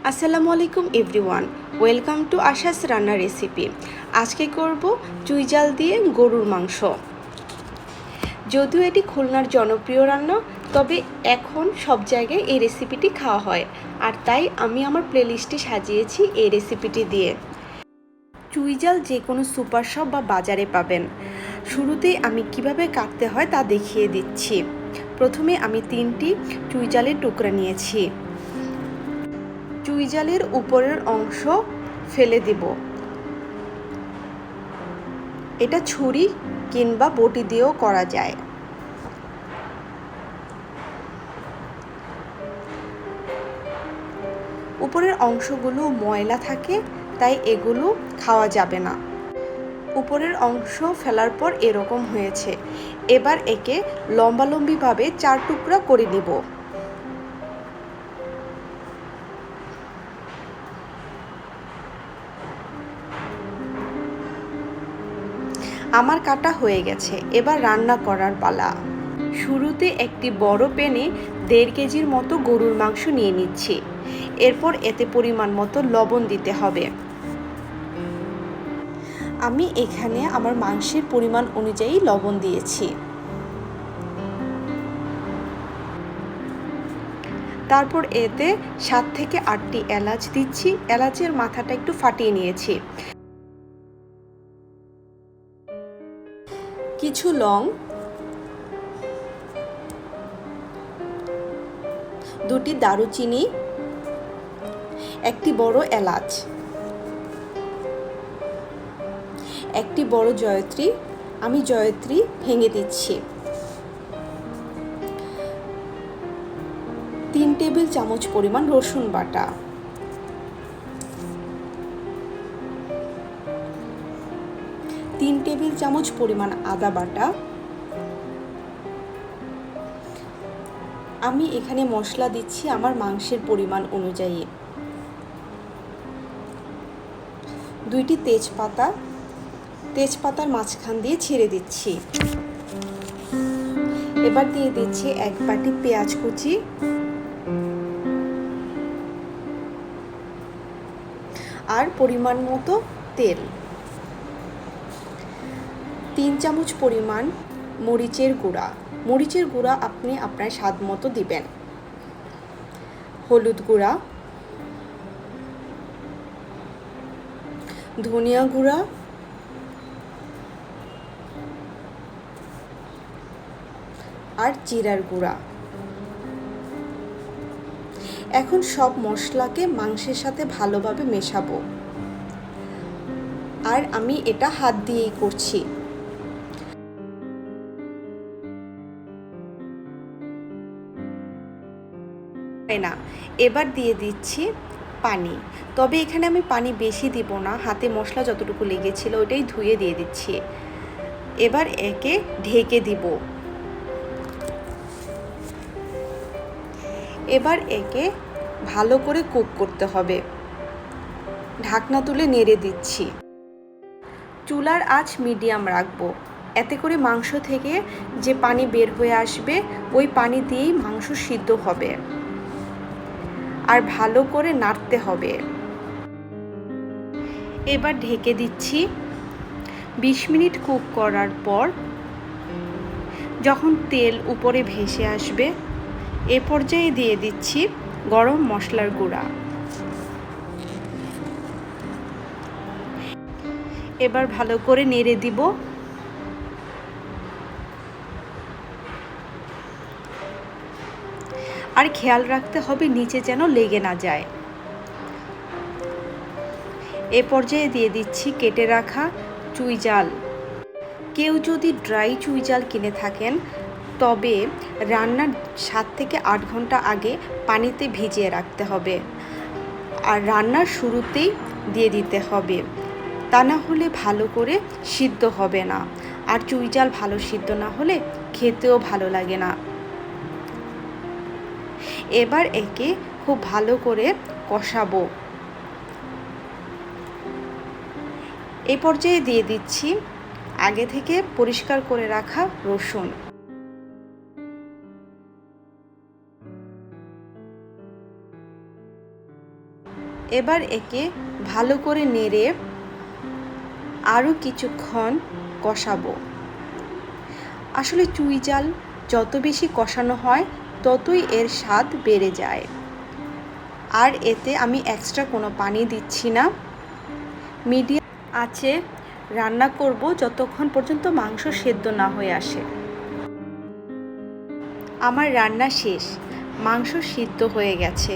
আসসালামু আলাইকুম everyone, welcome to Asha's রান্না রেসিপি। আজকে করব চুই ঝাল দিয়ে গরুর মাংস। যদিও এটি খুলনার জনপ্রিয় রান্না, তবে এখন সব জায়গায় এই রেসিপিটি খাওয়া হয়, আর তাই আমি আমার প্লেলিস্টে সাজিয়েছি এই রেসিপিটি দিয়ে। চুই ঝাল যে কোনো সুপার শপ বা বাজারে পাবেন। শুরুতেই আমি কিভাবে কাটতে হয় তা দেখিয়ে দিচ্ছি। প্রথমে আমি 3টি চুই ঝালের টুকরা নিয়েছি। চুই ঝালের উপরের অংশ ফেলে দেব। এটা ছুরি কিংবা বটি দিয়েও করা যায়। উপরের অংশগুলো ময়লা থাকে, তাই এগুলো খাওয়া যাবে না। উপরের অংশ ফেলার পর এরকম হয়েছে। এবার একে লম্বালম্বিভাবে 4 টুকরা করে নিব। আমার কাটা হয়ে গেছে, এবার রান্না করার পালা। শুরুতে একটি বড় প্যানে 1.5 কেজির মতো গরুর মাংস নিয়ে নিচ্ছি। এরপর এতে পরিমাণ মতো লবণ দিতে হবে। আমি এখানে আমার মাংসের পরিমাণ অনুযায়ী লবণ দিয়েছি। তারপর এতে 7 থেকে 8টি এলাচ দিচ্ছি। এলাচের মাথাটা একটু ফাটিয়ে নিয়েছি। কিছু লং, 2টি দারুচিনি, একটি বড় এলাচ, একটি বড় জয়ত্রী। আমি জয়ত্রী ভেঙে দিচ্ছি। 3 টেবিল চামচ পরিমাণ রসুন বাটা, 3 টেবিল চামচ পরিমাণ আদা বাটা। আমি এখানে মশলা দিচ্ছি আমার মাংসের পরিমাণ অনুযায়ী। 2টি তেজপাতা, তেজপাতার মাঝখান দিয়ে ছিঁড়ে দিচ্ছি। এবার দিয়ে দিচ্ছি 1 বাটি পেঁয়াজ কুচি, আর পরিমাণ মতো তেল। 3 চামচ পরিমাণ মরিচের গুঁড়া। মরিচের গুঁড়া আপনি আপনার স্বাদ মতো দিবেন। হলুদ গুঁড়া, ধনিয়া গুঁড়া, আর জিরার গুঁড়া। এখন সব মশলাকে মাংসের সাথে ভালোভাবে মেশাবো। আর আমি এটা হাত দিয়েই করছি। না, এবার দিয়ে দিচ্ছি পানি। তবে এখানে আমি পানি বেশি দিব না, হাতে মশলা যতটুকু লেগেছিল ওইটাই ধুয়ে দিয়ে দিচ্ছি। এবার একে ঢেকে দিব। এবার একে ভালো করে কুক করতে হবে। ঢাকনা তুলে নেড়ে দিচ্ছি। চুলার আঁচ মিডিয়াম রাখবো। এতে করে মাংস থেকে যে পানি বের হয়ে আসবে, ওই পানি দিয়েই মাংস সিদ্ধ হবে। আর ভালো করে নাড়তে হবে। এবার ঢেকে দিচ্ছি। 20 মিনিট কুক করার পর যখন তেল উপরে ভেসে আসবে, এ পর্যায়ে দিয়ে দিচ্ছি গরম মশলার গুঁড়া। এবার ভালো করে নেড়ে দিব। আর খেয়াল রাখতে হবে নিচে যেন লেগে না যায়। এ পর্যায়ে দিয়ে দিচ্ছি কেটে রাখা চুই ঝাল। কেউ যদি ড্রাই চুই ঝাল কিনে থাকেন, তবে রান্নার 7 থেকে 8 ঘন্টা আগে পানিতে ভিজিয়ে রাখতে হবে। আর রান্নার শুরুতেই দিয়ে দিতে হবে, তা না হলে ভালো করে সিদ্ধ হবে না। আর চুই ঝাল ভালো সিদ্ধ না হলে খেতেও ভালো লাগে না। এবার একে খুব ভালো করে কষাবো। এই পর্যায়ে দিয়ে দিচ্ছি আগে থেকে পরিষ্কার করে রাখা রসুন। এবার একে ভালো করে নেড়ে আরও কিছুক্ষণ কষাবো। আসলে চুই ঝাল যত বেশি কষানো হয় ততই এর স্বাদ বেড়ে যায়। আর এতে আমি এক্সট্রা কোনো পানি দিচ্ছি না। মিডিয়াম আঁচে রান্না করব যতক্ষণ পর্যন্ত মাংস সেদ্ধ না হয়ে আসে। আমার রান্না শেষ, মাংস সিদ্ধ হয়ে গেছে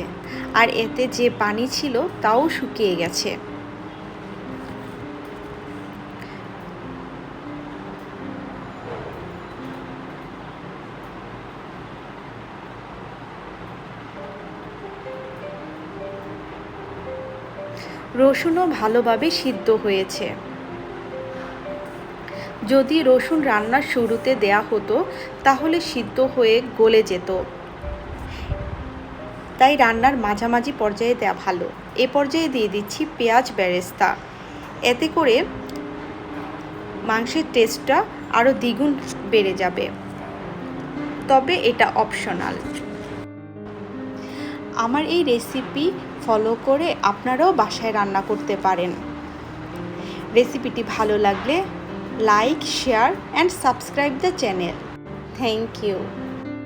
আর এতে যে পানি ছিল তাও শুকিয়ে গেছে। রসুনও ভালোভাবে সিদ্ধ হয়েছে। যদি রসুন রান্নার শুরুতে দেয়া হতো তাহলে সিদ্ধ হয়ে গলে যেত, তাই রান্নার মাঝামাঝি পর্যায়ে দেওয়া ভালো। এ পর্যায়ে দিয়ে দিচ্ছি পেঁয়াজ বেরেস্তা। এতে করে মাংসের টেস্টটা আরও দ্বিগুণ বেড়ে যাবে, তবে এটা অপশনাল। আমার এই রেসিপি ফলো করে আপনারাও বাসায় রান্না করতে পারেন। রেসিপিটি ভালো লাগলে like, share and subscribe the channel. Thank you.